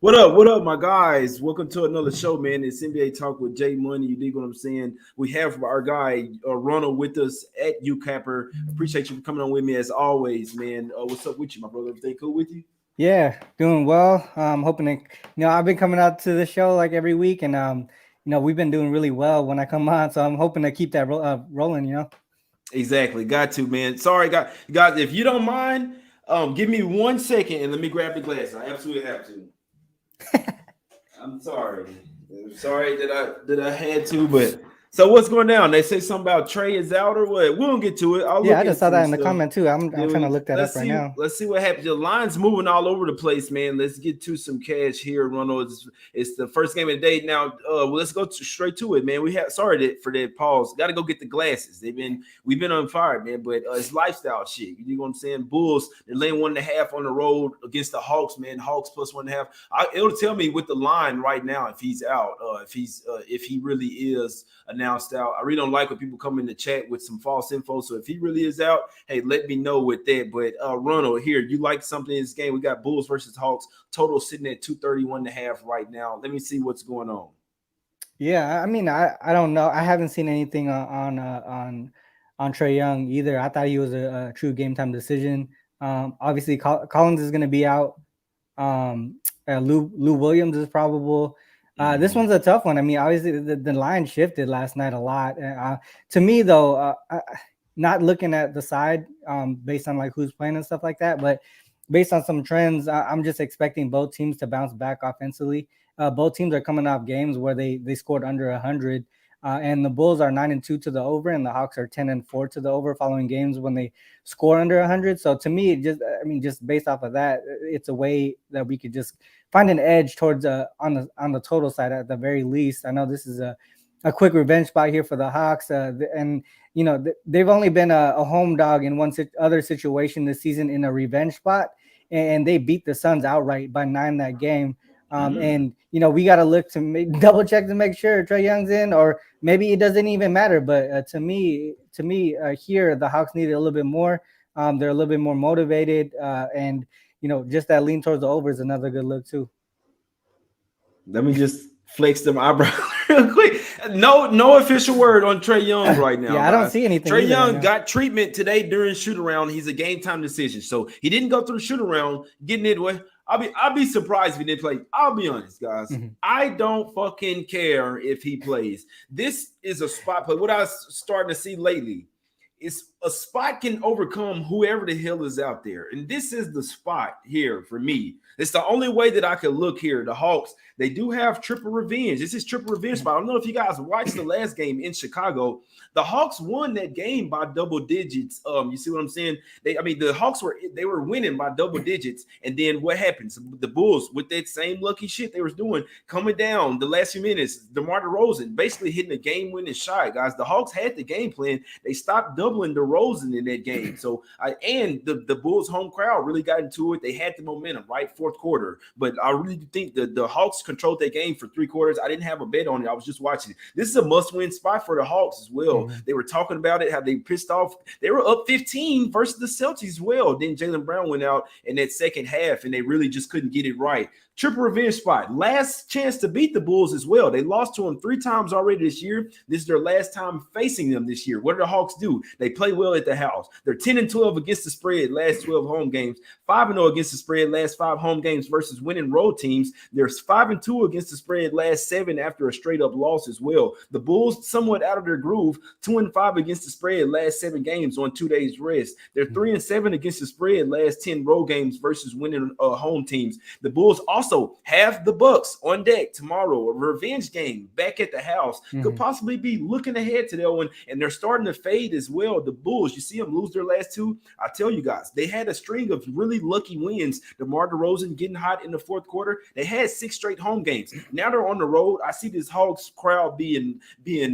What up? What up, my guys? Welcome to another show, man. It's NBA Talk with Jay Money. You dig what I'm saying? We have our guy Ronald with us at UCapper. Appreciate you for coming on with me as always, man. What's up with you, my brother? Everything cool with you? Yeah, doing well. Hoping to, I've been coming out to the show like every week, and we've been doing really well when I come on. So I'm hoping to keep that rolling. Exactly. Got to, man. Sorry, guys. If you don't mind, give me 1 second and let me grab the glass. I absolutely have to. I'm sorry. I'm sorry that I had to, but so what's going down? They say something about Trey is out or what? We don't get to it. I'll Yeah, look I just at saw that some in the stuff. comment too. I'm trying to look that up Let's right see. now. Let's see what happens. The line's moving all over the place, man. Let's get to some cash here, Ronald. It's the first game of the day now. Let's go straight to it, man. We have for that pause. Got to go get the glasses. We've been on fire, man. But it's lifestyle shit. You know what I'm saying? Bulls they're laying 1.5 on the road against the Hawks, man. Hawks plus 1.5. It'll tell me with the line right now if he's out. If he really is announced out. I really don't like when people come in the chat with some false info. So if he really is out, hey, let me know with that. But Ronald, here, you like something in this game? We got Bulls versus Hawks. Total sitting at 231.5 right now. Let me see what's going on. Yeah, I mean, I don't know. I haven't seen anything on Trey Young either. I thought he was a true game time decision. Obviously, Collins is going to be out. Lou Williams is probable. This one's a tough one. I mean, obviously the line shifted last night a lot. To me, though, not looking at the side based on like who's playing and stuff like that, but based on some trends, I'm just expecting both teams to bounce back offensively. Both teams are coming off games where they scored under 100. And the Bulls are 9-2 to the over, and the Hawks are 10-4 to the over following games when they score under 100. So to me, just based off of that, it's a way that we could just find an edge towards on the total side at the very least. I know this is a quick revenge spot here for the Hawks, and they've only been a home dog in one other situation this season in a revenge spot, and they beat the Suns outright by 9 that game. And we got to look to double check to make sure Trey Young's in, or maybe it doesn't even matter. But to me, here the Hawks need it a little bit more. They're a little bit more motivated, and just that lean towards the over is another good look too. Let me just flex them eyebrows real quick. No official word on Trey Young right now, Yeah, I don't guys. see anything. Trey Young right got treatment today during shoot around. He's a game time decision, so he didn't go through the shoot around. Getting it way. I'll be surprised if he didn't play. I'll be honest, guys. Mm-hmm. I don't fucking care if he plays. This is a spot play. What I was starting to see lately is a spot can overcome whoever the hell is out there, and this is the spot here for me. It's the only way that I could look here. The Hawks, they do have triple revenge. This is triple revenge spot. I don't know if you guys watched the last game in Chicago. The Hawks won that game by double digits. You see what I'm saying? The Hawks were winning by double digits, and then what happens? The Bulls with that same lucky shit they was doing, coming down the last few minutes. DeMar DeRozan basically hitting a game-winning shot, guys. The Hawks had the game plan. They stopped doubling DeRozan in that game. So and the Bulls home crowd really got into it. They had the momentum, right? Fourth quarter. But I really think the Hawks controlled that game for 3 quarters. I didn't have a bet on it. I was just watching it. This is a must-win spot for the Hawks as well. Mm-hmm. They were talking about it, how they pissed off. They were up 15 versus the Celtics as well. Then Jaylen Brown went out in that second half, and they really just couldn't get it right. Triple revenge spot. Last chance to beat the Bulls as well. They lost to them 3 times already this year. This is their last time facing them this year. What do the Hawks do? They play well at the house. They're 10-12 against the spread last 12 home games. 5-0 against the spread last 5 home games versus winning road teams. There's 5-2 against the spread last 7 after a straight up loss as well. The Bulls somewhat out of their groove. 2-5 against the spread last 7 games on 2 days rest. They're 3-7 against the spread last 10 road games versus winning home teams. The Bulls also have the Bucks on deck tomorrow. A revenge game back at the house. Could possibly be looking ahead to that one, and they're starting to fade as well. The Bulls, you see them lose their last 2. I tell you guys, they had a string of really lucky wins. DeMar DeRozan getting hot in the fourth quarter. They had 6 straight home games. Now they're on the road. I see this Hawks crowd being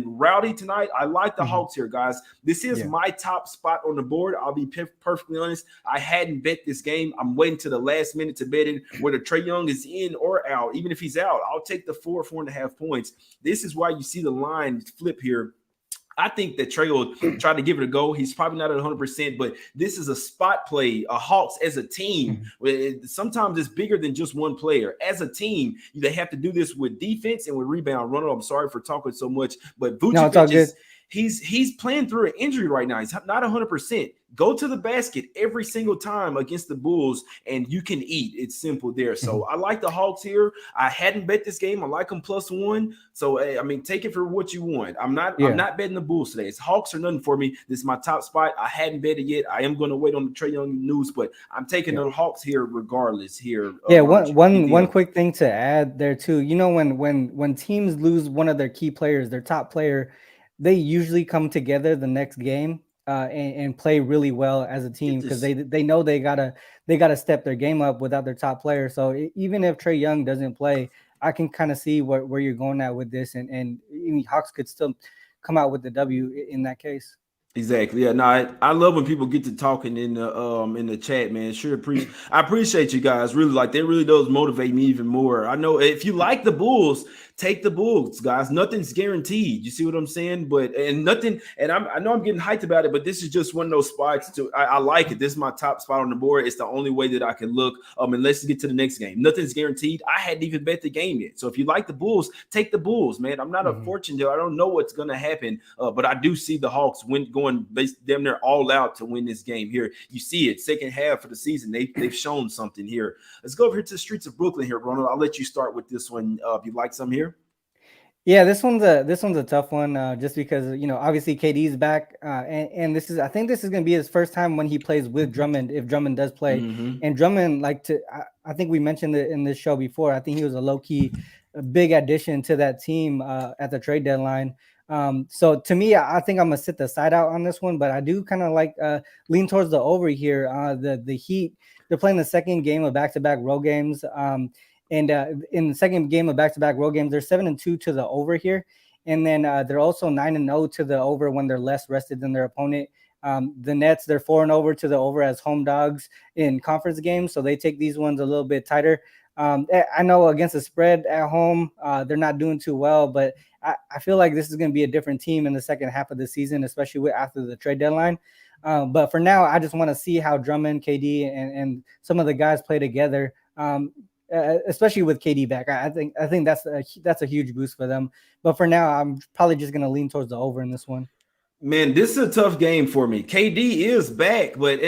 rowdy tonight. I like the Hawks here, guys. This is my top spot on the board. I'll be perfectly honest. I hadn't bet this game. I'm waiting to the last minute to bet it. Whether Trey Young is in or out, even if he's out, I'll take the 4.5 points. This is why you see the line flip here. I think that Trey will try to give it a go. He's probably not at 100%, but this is a spot play. Hawks as a team, sometimes it's bigger than just one player. As a team, they have to do this with defense and with rebound. Ronald, I'm sorry for talking so much, but Vucevic he's playing through an injury right now. He's not 100%. Go to the basket every single time against the Bulls, and you can eat. It's simple there. So I like the Hawks here. I hadn't bet this game. I like them +1. So I mean, take it for what you want. I'm not betting the Bulls today. It's Hawks or nothing for me. This is my top spot. I hadn't bet it yet. I am going to wait on the Trae Young news, but I'm taking the Hawks here regardless. Here, one quick thing to add there too. You know, when teams lose one of their key players, their top player, they usually come together the next game and play really well as a team, because they know they gotta step their game up without their top player. So even if Trae Young doesn't play, I can kind of see where you're going at with this, and Hawks could still come out with the W in that case. Exactly. Yeah. No, I love when people get to talking in the chat, man. I appreciate you guys. Really, like, that really does motivate me even more. I know if you like the Bulls, take the Bulls, guys. Nothing's guaranteed. You see what I'm saying? I know I'm getting hyped about it, but this is just one of those spots. I like it. This is my top spot on the board. It's the only way that I can look. And let's get to the next game. Nothing's guaranteed. I hadn't even bet the game yet. So if you like the Bulls, take the Bulls, man. I'm not a fortune teller. I don't know what's gonna happen, but I do see the Hawks going damn near all out to win this game here. You see it, second half of the season. They've shown something here. Let's go over here to the streets of Brooklyn here, Ronald. I'll let you start with this one. If you like some here. Yeah, this one's a tough one, just because obviously KD's back, and I think this is going to be his first time when he plays with Drummond, if Drummond does play. And Drummond, I think we mentioned it in this show before. I think he was a low-key big addition to that team at the trade deadline. So to me, I think I'm gonna sit the side out on this one, but I do kind of like lean towards the over here. The Heat, they're playing the second game of back-to-back road games. And in the second game of back-to-back road games, they're 7-2 to the over here. And then they're also 9-0 to the over when they're less rested than their opponent. The Nets, they're 4-over to the over as home dogs in conference games. So they take these ones a little bit tighter. I know against the spread at home, they're not doing too well, but I feel like this is going to be a different team in the second half of the season, especially after the trade deadline. But for now, I just want to see how Drummond, KD, and some of the guys play together. Especially with KD back, I think that's a huge boost for them. But for now, I'm probably just going to lean towards the over in this one. Man, this is a tough game for me. KD is back, but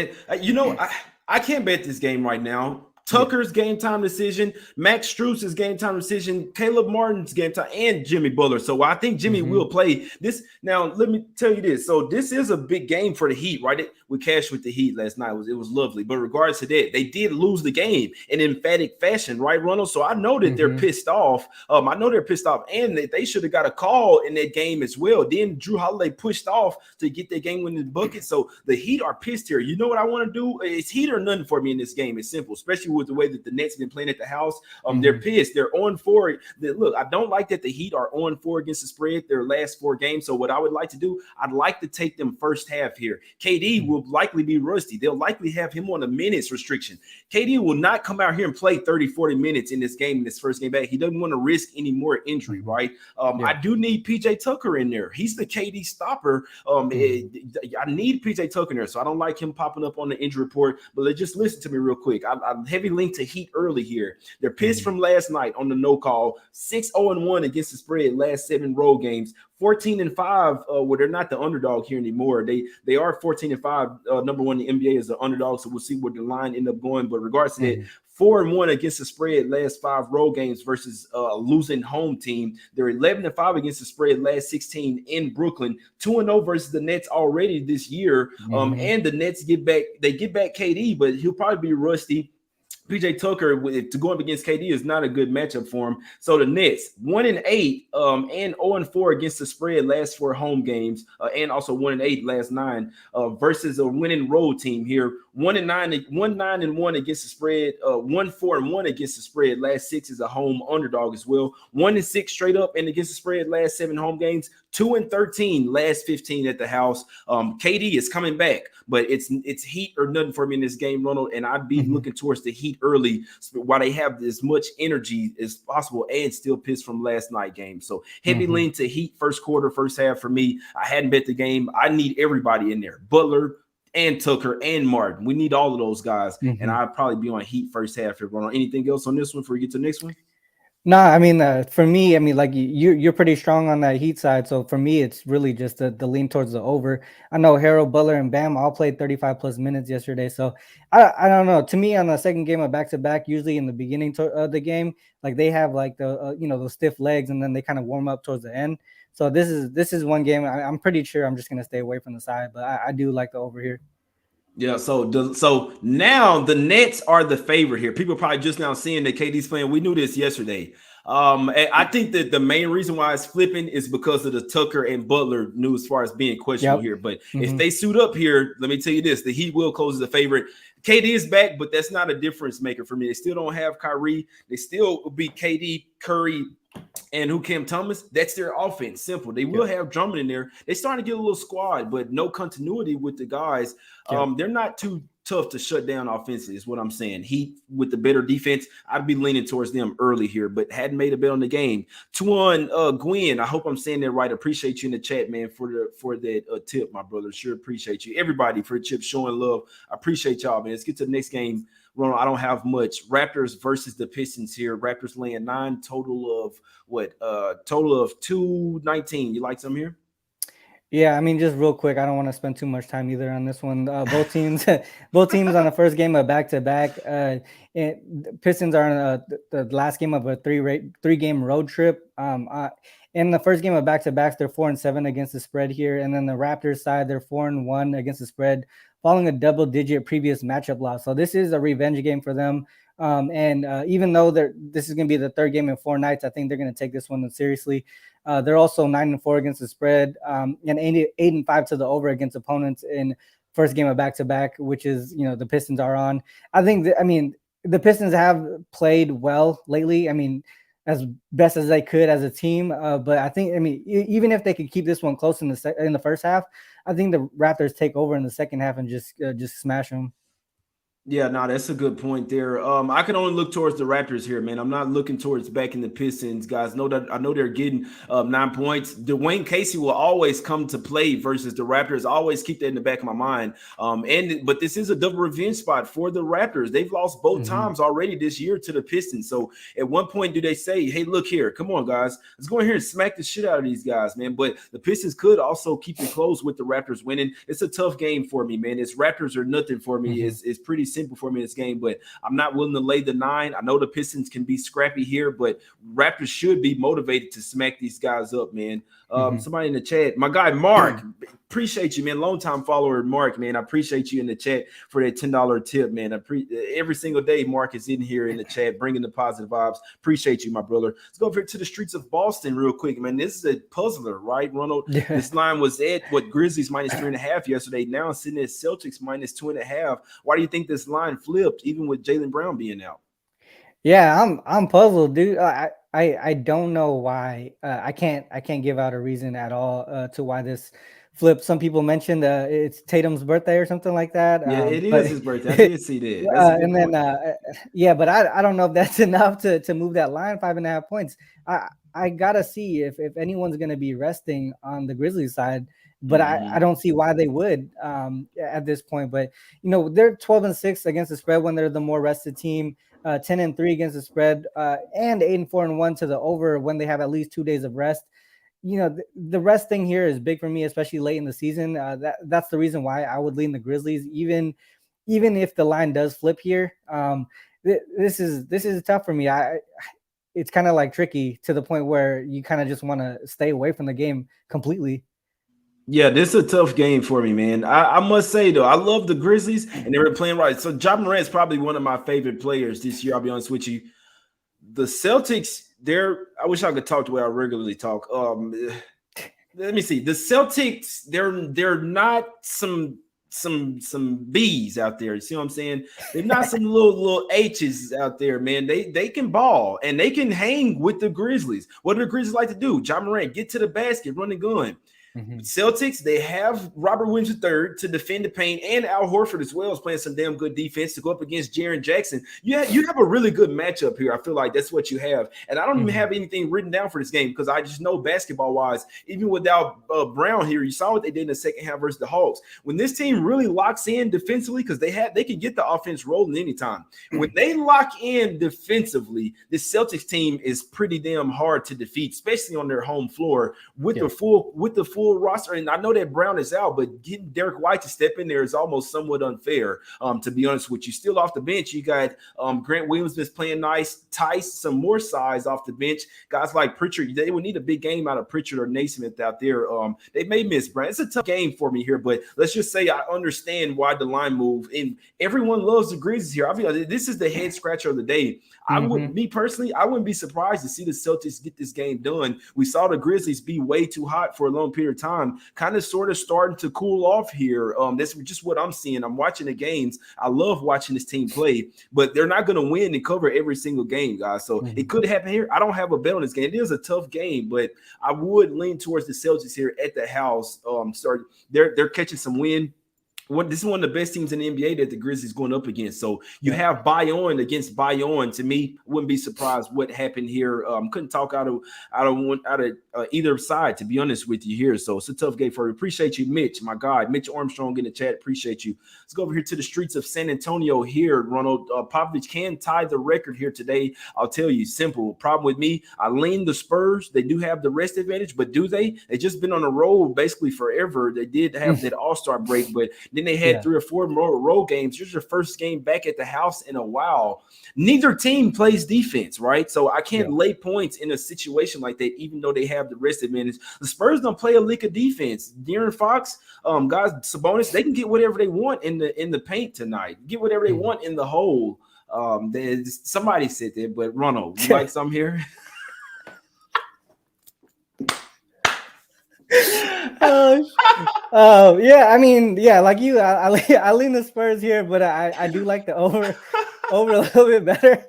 I can't bet this game right now. Tucker's game time decision, Max Strus's game time decision, Caleb Martin's game time, and Jimmy Butler. So I think Jimmy will play this. Now, let me tell you this. So this is a big game for the Heat, right? We cashed with the Heat last night. It was lovely. But regardless of that, they did lose the game in emphatic fashion, right, Ronald? So I know that they're pissed off. And that they should have got a call in that game as well. Then Drew Holiday pushed off to get that game-winning bucket. So the Heat are pissed here. You know what I want to do? It's Heat or nothing for me in this game. It's simple, especially with the way that the Nets have been playing at the house. They're pissed. They're on 4. Look, I don't like that the Heat are on 4 against the spread their last 4 games. So what I would like to do, I'd like to take them first half here. KD will likely be rusty. They'll likely have him on a minutes restriction. KD will not come out here and play 30, 40 minutes in this game, in this first game back. He doesn't want to risk any more injury, right? I do need PJ Tucker in there. He's the KD stopper. I need PJ Tucker in there, so I don't like him popping up on the injury report. But just listen to me real quick. I'm heavy linked to Heat early here. They're pissed from last night on the no call. 6-0-1 against the spread last 7 road games. 14-5. Well, they're not the underdog here anymore. They are 14-5. Number one in the NBA is the underdog, so we'll see where the line end up going. But regards to that, 4-1 against the spread last 5 road games versus a losing home team. They're 11-5 against the spread last 16 in Brooklyn. 2-0 versus the Nets already this year. And the Nets get back KD, but he'll probably be rusty. PJ Tucker to go up against KD is not a good matchup for him. So the Nets 1-8 and 0-4 against the spread last 4 home games, and also 1-8 last 9 versus a winning road team here. 1-9 against the spread, 1-4-1 against the spread. Last 6 is a home underdog as well. 1-6 straight up and against the spread last 7 home games. 2-13 last 15 at the house. KD is coming back, but it's Heat or nothing for me in this game, Ronald. And I'd be looking towards the Heat Heat early while they have as much energy as possible and still pissed from last night game. So heavy lean to Heat first quarter, first half for me. I hadn't bet the game. I need everybody in there. Butler and Tucker and Martin. We need all of those guys. And I'd probably be on Heat first half. Anything else on this one before we get to the next one? No, I mean, for me, I mean, like you're pretty strong on that Heat side. So for me, it's really just the lean towards the over. I know Harold, Butler, and Bam all played 35 plus minutes yesterday. So I don't know. To me, on the second game of back-to-back, usually in the beginning of the game, like they have like the those stiff legs, and then they kind of warm up towards the end. So this is one game I'm pretty sure I'm just gonna stay away from the side, but I do like the over here. Yeah, so now the Nets are the favorite here. People are probably just now seeing that KD's playing. We knew this yesterday. And I think that the main reason why it's flipping is because of the Tucker and Butler news as far as being questionable here. But if they suit up here, let me tell you this, the Heat will close as a favorite. KD is back, but that's not a difference maker for me. They still don't have Kyrie. They still will be KD, Curry, and who Cam Thomas. That's their offense. Simple. They will have Drummond in there. They're starting to get a little squad, but no continuity with the guys. They're not too tough to shut down offensively is what I'm saying. Heat with the better defense, I'd be leaning towards them early here, but hadn't made a bet on the game. Tuan Gwen, I hope I'm saying that right. Appreciate you in the chat, man, for that tip, my brother. Sure appreciate you. Everybody for the chip showing love. I appreciate y'all, man. Let's get to the next game. Ronald, I don't have much. Raptors versus the Pistons here. Raptors laying 9, total of what? Total of 219. You like some here? Yeah, I mean, just real quick, I don't want to spend too much time either on this one. Both teams on the first game of back-to-back. Pistons are on the last game of a three-game road trip. In the first game of back-to-backs, they're 4-7 against the spread here, and then the Raptors side, they're 4-1 against the spread, following a double-digit previous matchup loss. So this is a revenge game for them. Even though this is going to be the third game in 4 nights, I think they're going to take this one seriously. They're also 9-4 against the spread, and 8-5 to the over against opponents in first game of back-to-back, which is, the Pistons are on. I think the Pistons have played well lately. I mean, as best as they could as a team. But I think, even if they could keep this one close in the first half, I think the Raptors take over in the second half and just smash them. Yeah, no, that's a good point there. I can only look towards the Raptors here, man. I'm not looking towards backing the Pistons, guys. I know they're getting 9 points. Dwayne Casey will always come to play versus the Raptors. I always keep that in the back of my mind. But this is a double revenge spot for the Raptors. They've lost both times already this year to the Pistons. So at one point, do they say, "Hey, look here, come on, guys, let's go in here and smack the shit out of these guys, man"? But the Pistons could also keep it close with the Raptors winning. It's a tough game for me, man. It's Raptors or nothing for me. It's pretty simple for me in this game, but I'm not willing to lay the 9. I know the Pistons can be scrappy here, but Raptors should be motivated to smack these guys up, man. Somebody in the chat, my guy Mark, appreciate you, man. Long time follower Mark, man. I appreciate you in the chat for that $10 tip, man. Every single day Mark is in here in the chat bringing the positive vibes. Appreciate you, my brother. Let's go over to the streets of Boston real quick, man. This is a puzzler, right, Ronald? This line was at Grizzlies -3.5 yesterday. Now it's sitting at Celtics -2.5. Why do you think this line flipped, even with Jaylen Brown being out? Yeah, I'm puzzled, dude. I don't know why. I can't give out a reason at all to why this flipped. Some people mentioned it's Tatum's birthday or something like that. Yeah, it is his birthday. I did see that. But I don't know if that's enough to move that line 5.5 points. I gotta see if anyone's gonna be resting on the Grizzlies side. But I don't see why they would at this point. But they're 12-6 against the spread when they're the more rested team. 10-3 against the spread, and 8-4-1 to the over when they have at least 2 days of rest. The rest thing here is big for me, especially late in the season. That's the reason why I would lean the Grizzlies, even if the line does flip here. This is tough for me. It's kind of like tricky to the point where you kind of just want to stay away from the game completely. Yeah, this is a tough game for me, man. I must say, though, I love the Grizzlies, and they were playing right. So Ja Morant is probably one of my favorite players this year. I'll be honest with you. The Celtics, I wish I could talk the way I regularly talk. Let me see. The Celtics, they're not some B's out there. You see what I'm saying? They're not some little H's out there, man. They can ball, and they can hang with the Grizzlies. What do the Grizzlies like to do? Ja Morant, get to the basket, run and gun. Celtics, they have Robert Williams III to defend the paint, and Al Horford as well is playing some damn good defense to go up against Jaren Jackson. You have a really good matchup here. I feel like that's what you have. And I don't even have anything written down for this game because I just know basketball-wise, even without Brown here, you saw what they did in the second half versus the Hawks. When this team really locks in defensively, because they can get the offense rolling anytime. When they lock in defensively, this Celtics team is pretty damn hard to defeat, especially on their home floor with the full roster. And I know that Brown is out, but getting Derek White to step in there is almost somewhat unfair, to be honest with you. Still off the bench, you got Grant Williams is playing nice. Tice, some more size off the bench. Guys like Pritchard, they would need a big game out of Pritchard or Naismith out there. They may miss Brown. It's a tough game for me here, but let's just say I understand why the line move. And everyone loves the Grizzlies here. I feel like this is the head scratcher of the day. I wouldn't be surprised to see the Celtics get this game done. We saw the Grizzlies be way too hot for a long period of time, kind of sort of starting to cool off here. That's just what I'm seeing. I'm watching the games. I love watching this team play, but they're not going to win and cover every single game, guys. So it could happen here. I don't have a bet on this game. It is a tough game, but I would lean towards the Celtics here at the house. They're catching some wind. This is one of the best teams in the NBA that the Grizzlies going up against. So you have Bayonne against Bayonne. To me, wouldn't be surprised what happened here. Couldn't talk out of either side, to be honest with you here. So it's a tough game for you. Appreciate you, Mitch. My God, Mitch Armstrong in the chat. Appreciate you. Let's go over here to the streets of San Antonio here. Ronald Popovich can tie the record here today. I'll tell you, simple problem with me. I lean the Spurs. They do have the rest advantage, but do they? They just been on the road basically forever. They did have that All-Star break, but then they had 3 or 4 more road games. Here's your first game back at the house in a while. Neither team plays defense, right? So I can't lay points in a situation like that, even though they have the rest advantage. The Spurs don't play a lick of defense. De'Aaron Fox, guys, Sabonis, they can get whatever they want in the paint tonight. Get whatever they want in the hole. Somebody said that, but Ronald, you like some here? Yeah, I mean, like you, I lean the Spurs here, but I do like the over a little bit better.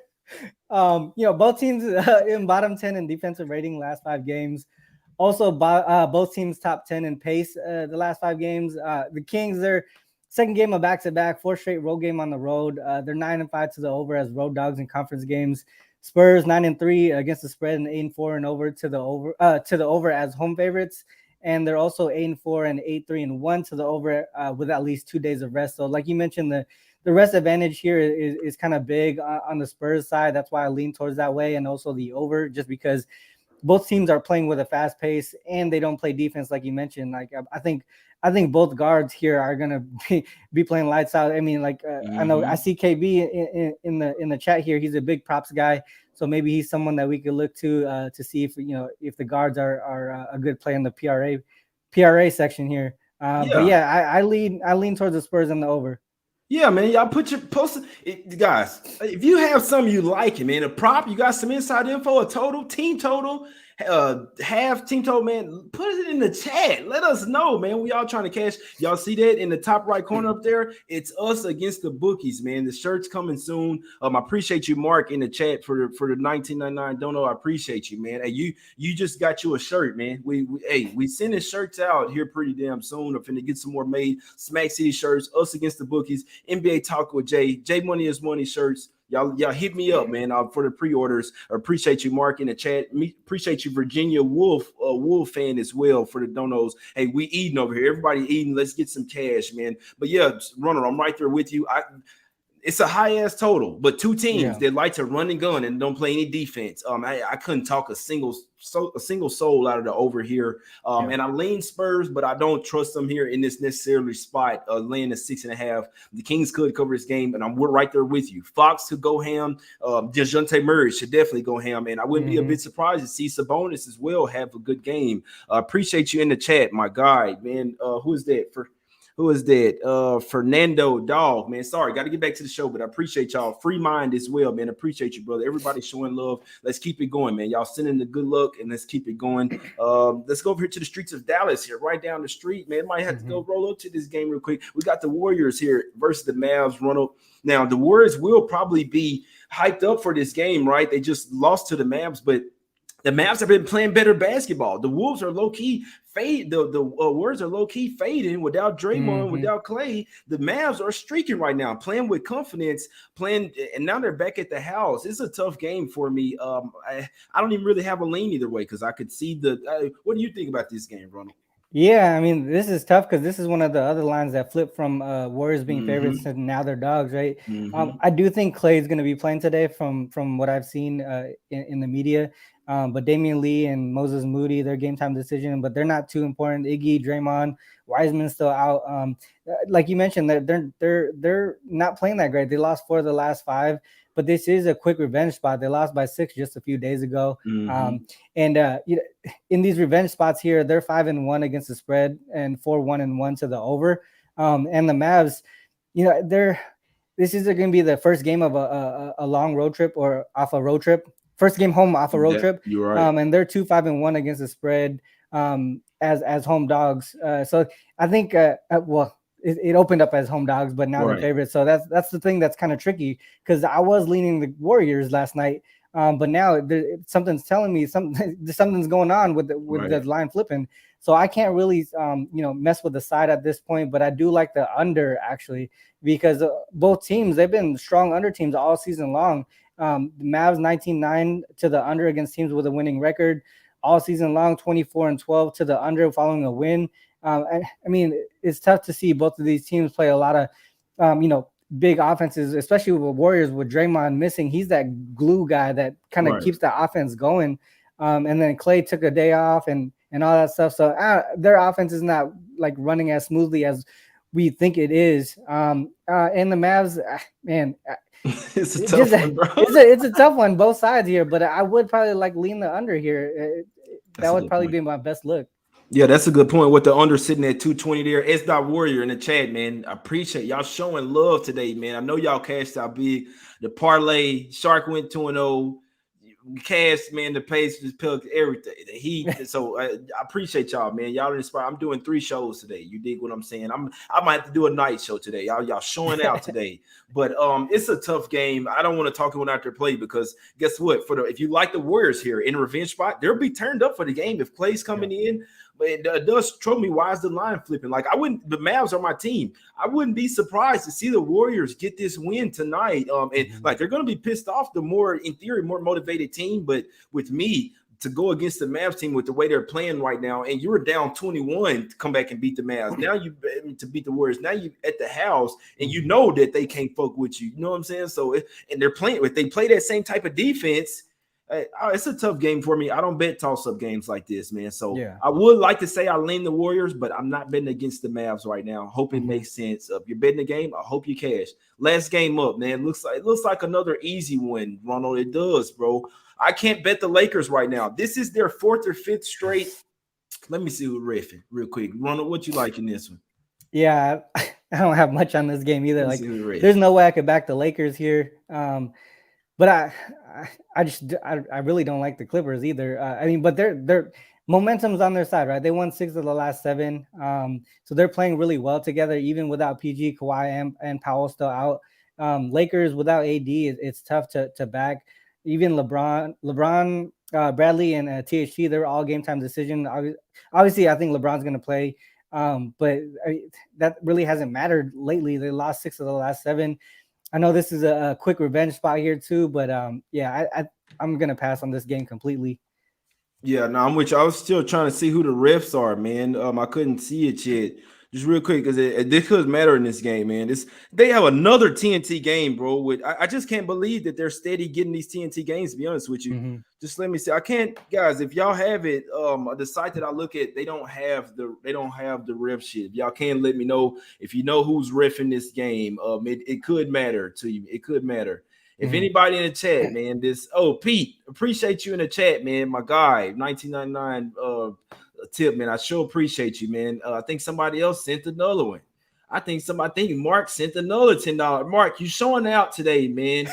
Both teams in bottom 10 in defensive rating last 5 games. Also, both teams top 10 in pace the last 5 games. The Kings, their second game of back-to-back, 4 straight road game on the road. They're 9-5 to the over as road dogs in conference games. Spurs 9-3 against the spread and 8-4 and over to the over as home favorites. And they're also 8-4 and 8-3-1 to the over with at least 2 days of rest. So like you mentioned, the rest advantage here is kind of big on the Spurs side. That's why I lean towards that way. And also the over, just because both teams are playing with a fast pace and they don't play defense, like you mentioned. Like I think both guards here are gonna be playing lights out. I mean, I know I see KB in the chat here. He's a big props guy, so maybe he's someone that we could look to see if the guards are a good play in the PRA section here. But I lean towards the Spurs and the over. Yeah, man, y'all put your post guys. If you have something you like, man, a prop, you got some inside info, a total, team total, half team total, man, put it in the chat. Let us know, man. We all trying to cash. Y'all see that in the top right corner up there? It's us against the bookies, man. The shirt's coming soon. I appreciate you, Mark, in the chat for the $19.99 dono. I appreciate you, man. Hey, you just got you a shirt, man. We sending shirts out here pretty damn soon. I'm finna get some more made. Smack City shirts, us against the bookies. NBA Talk with Jay. Jay Money is Money shirts. Y'all hit me up, man, for the pre-orders. Appreciate you, Mark, in the chat. Appreciate you, Virginia Wolf fan as well for the donos. Hey, we eating over here. Everybody eating. Let's get some cash, man. But yeah, Runner, I'm right there with you. It's a high-ass total, but 2 teams that like to run and gun and don't play any defense. I couldn't talk a single soul out of the over here. And I lean Spurs, but I don't trust them here in this necessarily spot. Laying a 6.5. The Kings could cover this game, and we're right there with you. Fox could go ham. DeJounte Murray should definitely go ham, and I wouldn't be a bit surprised to see Sabonis as well have a good game. Appreciate you in the chat, my guy, man. Who is that? Who is that? Fernando Dog, man. Sorry, got to get back to the show, but I appreciate y'all. Free mind as well, man. Appreciate you, brother. Everybody showing love. Let's keep it going, man. Y'all sending the good luck, and let's keep it going. Let's go over here to the streets of Dallas here, right down the street, man. Might have to go roll up to this game real quick. We got the Warriors here versus the Mavs, Ronald. Now, the Warriors will probably be hyped up for this game, right? They just lost to the Mavs, but the Mavs have been playing better basketball. The Wolves are low-key fade. The Warriors are low key fading without Draymond, without Clay. The Mavs are streaking right now, playing with confidence, and now they're back at the house. It's a tough game for me. I don't even really have a lean either way because I could see what do you think about this game, Ronald? Yeah, I mean, this is tough because this is one of the other lines that flipped from Warriors being favorites to now they're dogs, right? I do think Clay is going to be playing today from what I've seen in the media. But Damian Lee and Moses Moody, their game time decision, but they're not too important. Iggy, Draymond, Wiseman's still out. Like you mentioned, they're not playing that great. They lost 4 of the last 5. But this is a quick revenge spot. They lost by 6 just a few days ago. In these revenge spots here, they're 5-1 against the spread and 4-1-1 to the over. And the Mavs, this is going to be the first game of a long road trip or off a road trip. First game home off a road trip. You're right. And they're 2-5-1 against the spread as home dogs. So I think, it opened up as home dogs, but now they're favorites. So that's the thing that's kind of tricky because I was leaning the Warriors last night, but now something's telling me something's going on with the line flipping. So I can't really mess with the side at this point, but I do like the under actually because both teams, they've been strong under teams all season long. The Mavs 19-9 to the under against teams with a winning record all season long, 24-12 to the under following a win. I mean, it's tough to see both of these teams play a lot of, big offenses, especially with Warriors with Draymond missing. He's that glue guy that kind of keeps the offense going. And then Clay took a day off and all that stuff. So their offense is not like running as smoothly as we think it is. And the Mavs, man, it's a tough one, bro. It's a tough one, both sides here, but I would probably lean the under here. That would probably be my best look. Yeah, that's a good point with the under sitting at 220 there. It's that Warrior in the chat, man. I appreciate y'all showing love today, man. I know y'all cashed out big. The parlay, Shark went 2-0. Cash, man, the Pacers, Pelicans, everything. The Heat. So I appreciate y'all, man. Y'all inspired. I'm doing 3 shows today. You dig what I'm saying? I might have to do a night show today. Y'all showing out today. But it's a tough game. I don't want to talk about after play because guess what? If you like the Warriors here in a revenge spot, they'll be turned up for the game if Clay's coming in. But it does trouble me. Why is the line flipping? Like the Mavs are my team. I wouldn't be surprised to see the Warriors get this win tonight. And like they're going to be pissed off. The more, in theory, more motivated team. But with me to go against the Mavs team with the way they're playing right now, and you were down 21 to come back and beat the Mavs. Now to beat the Warriors. Now you at the house, and you know that they can't fuck with you. You know what I'm saying? So and they're playing. If they play that same type of defense. It's a tough game for me. I don't bet toss-up games like this, man. So I would like to say I lean the Warriors, but I'm not betting against the Mavs right now. Hope it makes sense. If you're betting the game, I hope you cash. Last game up, man. It looks like another easy one, Ronald. It does, bro. I can't bet the Lakers right now. This is their 4th or 5th straight. Let me see who riffing real quick. Ronald, what you like in this one? Yeah, I don't have much on this game either. Like, there's no way I could back the Lakers here. But I really don't like the Clippers either. I mean, but their momentum's on their side, right? They won 6 of the last 7. So they're playing really well together, even without PG, Kawhi, and Powell still out. Lakers without AD, it's tough to back. Even LeBron, Bradley, and THT, they're all game time decision. Obviously, I think LeBron's going to play. But that really hasn't mattered lately. They lost 6 of the last 7. I know this is a quick revenge spot here too, but I'm gonna pass on this game completely. Yeah, no, I'm with you. I was still trying to see who the refs are, man. I couldn't see it yet. Just real quick, because it could matter in this game, man. They have another TNT game, bro. I just can't believe that they're steady getting these TNT games. To be honest with you, just let me see. I can't, guys. If y'all have it, the site that I look at, they don't have the ref shit. If y'all can let me know if you know who's reffing this game. It could matter to you. It could matter. If anybody in the chat, man, Pete, appreciate you in the chat, man. My guy, 1999. Tip, man. I sure appreciate you, man. I think somebody else sent another one. I think Mark sent another $10. Mark, you showing out today, man.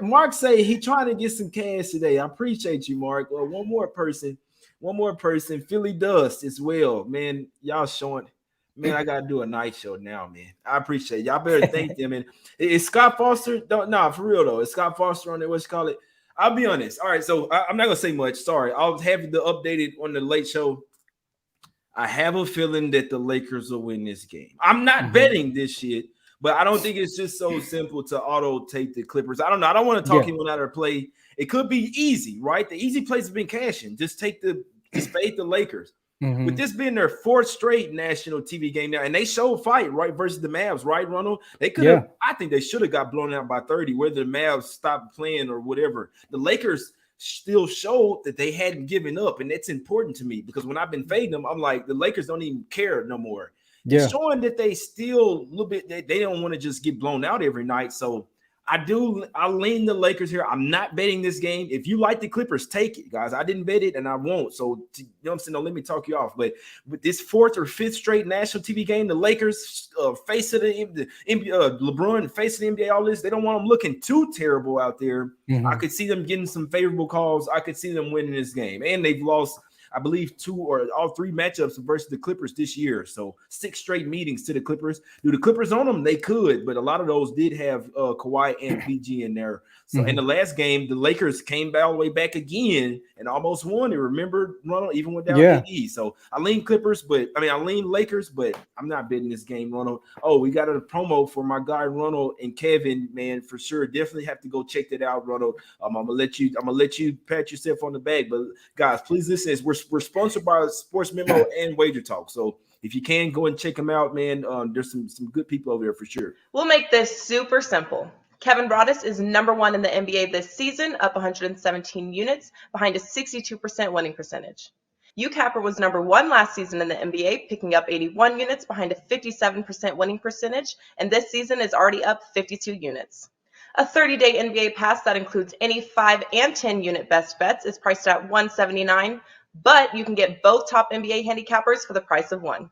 Mark say he trying to get some cash today. I appreciate you, Mark. One more person, Philly Dust as well, man. Y'all showing, man. I gotta do a night show now, man. I appreciate y'all. Better thank them. And is Scott Foster? For real though. Is Scott Foster on there? What you call it? I'll be honest. All right, so I'm not gonna say much. Sorry, I'll have the updated on the late show. I have a feeling that the Lakers will win this game. I'm not betting this shit, but I don't think it's just so simple to auto take the Clippers. I don't know. I don't want to talk anyone out of play. It could be easy, right? The easy plays have been cashing. Just fade the Lakers. With this being their fourth straight national TV game now, and they showed fight, right, versus the Mavs, right, Ronald? They could have, I think they should have got blown out by 30, whether the Mavs stopped playing or whatever. The Lakers still showed that they hadn't given up, and that's important to me because when I've been fading them, I'm like, the Lakers don't even care no more. It's showing that they still a little bit, they don't want to just get blown out every night. So I lean the Lakers here. I'm not betting this game. If you like the Clippers, take it, guys. I didn't bet it, and I won't. So, you know what I'm saying? Don't let me talk you off. But with this fourth or fifth straight national TV game, the Lakers face of the NBA, LeBron face of the NBA, all this, they don't want them looking too terrible out there. I could see them getting some favorable calls. I could see them winning this game. And they've lost, I believe, 2 or all 3 matchups versus the Clippers this year. So 6 straight meetings to the Clippers. Do the Clippers on them? They could, but a lot of those did have Kawhi and PG in there. So in the last game, the Lakers came all the way back again and almost won. You remember, Ronald, even without AD. So I lean Lakers, but I'm not betting this game, Ronald. Oh, we got a promo for my guy Ronald and Kevin, man, for sure. Definitely have to go check that out, Ronald. I'm gonna let you pat yourself on the back, but guys, please listen. We're sponsored by Sports Memo and Wager Talk. So if you can, go and check them out, man. There's some good people over there for sure. We'll make this super simple. Kevin Broadus is number 1 in the NBA this season, up 117 units, behind a 62% winning percentage. UCapper was number 1 last season in the NBA, picking up 81 units, behind a 57% winning percentage, and this season is already up 52 units. A 30-day NBA pass that includes any 5 and 10 unit best bets is priced at $179, but you can get both top NBA handicappers for the price of one.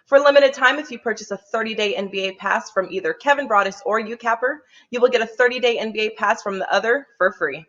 For a limited time, if you purchase a 30-day NBA pass from either Kevin Broadus or UCapper, you will get a 30-day NBA pass from the other for free.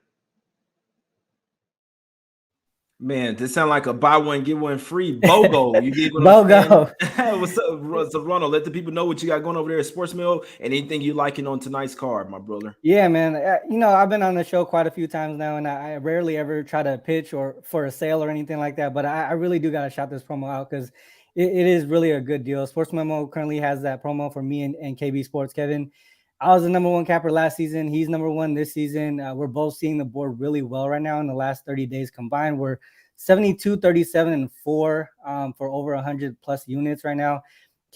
Man, this sounds like a buy one, get one free BOGO. You get what BOGO. What's up, Ronald? Let the people know what you got going over there at Sports Mill and anything you liking on tonight's card, my brother. Yeah, man. I've been on the show quite a few times now, and I rarely ever try to pitch or for a sale or anything like that. But I really do got to shout this promo out because it is really a good deal. Sports Memo currently has that promo for me and KB Sports. Kevin, I was the number 1 capper last season. He's number 1 this season. We're both seeing the board really well right now in the last 30 days combined. We're 72, 37, and 4 for over 100 plus units right now.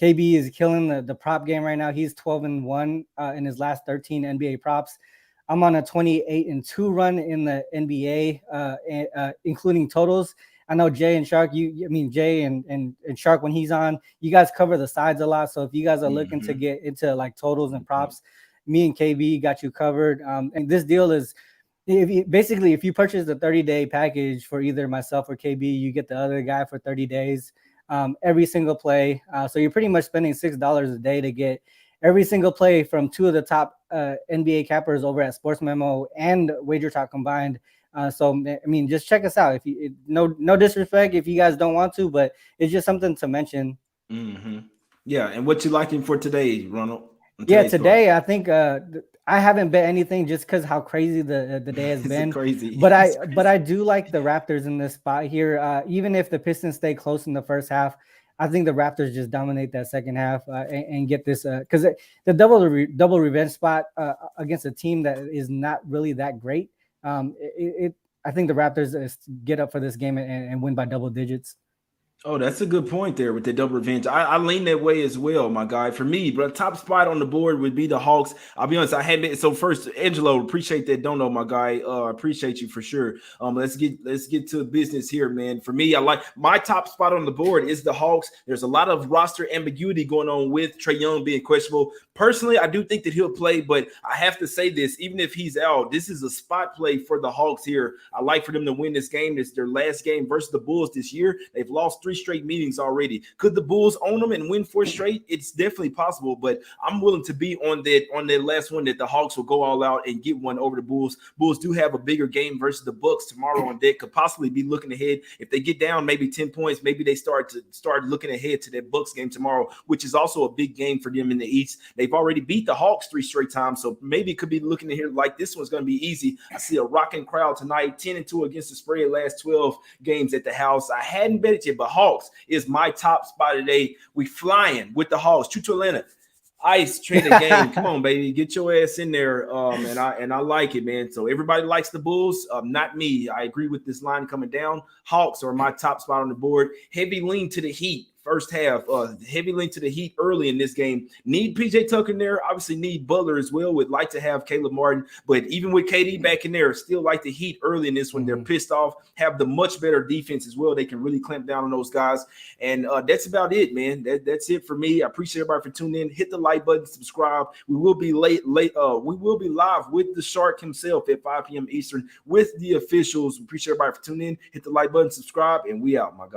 KB is killing the prop game right now. He's 12-1 in his last 13 NBA props. I'm on a 28-2 run in the NBA, including totals. I know Jay and Shark, Jay and Shark, when he's on, you guys cover the sides a lot. So if you guys are looking to get into like totals and props, me and KB got you covered. And this deal is, if you purchase the 30-day package for either myself or KB, you get the other guy for 30 days, every single play. So you're pretty much spending $6 a day to get every single play from 2 of the top NBA cappers over at Sports Memo and Wager Talk combined. Just check us out. No disrespect if you guys don't want to, but it's just something to mention. Yeah, and what you liking for today, Ronald? Today I think I haven't bet anything just because how crazy the day has been. Crazy. But I do like the Raptors in this spot here. Even if the Pistons stay close in the first half, I think the Raptors just dominate that second half and get this because the double revenge spot against a team that is not really that great. I think the Raptors get up for this game and win by double digits. Oh, that's a good point there with the double revenge. I lean that way as well, my guy. For me, but top spot on the board would be the Hawks. I'll be honest, I hadn't been. So first, Angelo, appreciate that. Don't know, my guy. Appreciate you for sure. Let's get to business here, man. For me, I like my top spot on the board is the Hawks. There's a lot of roster ambiguity going on with Trae Young being questionable. Personally, I do think that he'll play, but I have to say this, even if he's out, this is a spot play for the Hawks here. I like for them to win this game. It's their last game versus the Bulls this year. They've lost 3 straight meetings already. Could the Bulls own them and win 4 straight? It's definitely possible, but I'm willing to be on that last one that the Hawks will go all out and get one over the Bulls. Bulls do have a bigger game versus the Bucks tomorrow on deck. Could possibly be looking ahead. If they get down maybe 10 points, maybe they start looking ahead to that Bucks game tomorrow, which is also a big game for them in the East. They've already beat the Hawks 3 straight times, so maybe it could be looking ahead like this one's going to be easy. I see a rocking crowd tonight, 10-2 against the spread last 12 games at the house. I hadn't bet it yet, but Hawks Hawks is my top spot today. We flying with the Hawks. True to Atlanta. Ice trade a game. Come on, baby. Get your ass in there. And I like it, man. So everybody likes the Bulls. Not me. I agree with this line coming down. Hawks are my top spot on the board. Heavy lean to the Heat. First half, heavy lean to the Heat early in this game. Need PJ Tucker in there. Obviously need Butler as well. Would like to have Caleb Martin. But even with KD back in there, still like the Heat early in this one. They're pissed off. Have the much better defense as well. They can really clamp down on those guys. And that's about it, man. That's it for me. I appreciate everybody for tuning in. Hit the like button, subscribe. We will be we will be live with the Shark himself at 5 p.m. Eastern with the officials. We appreciate everybody for tuning in. Hit the like button, subscribe, and we out, my guys.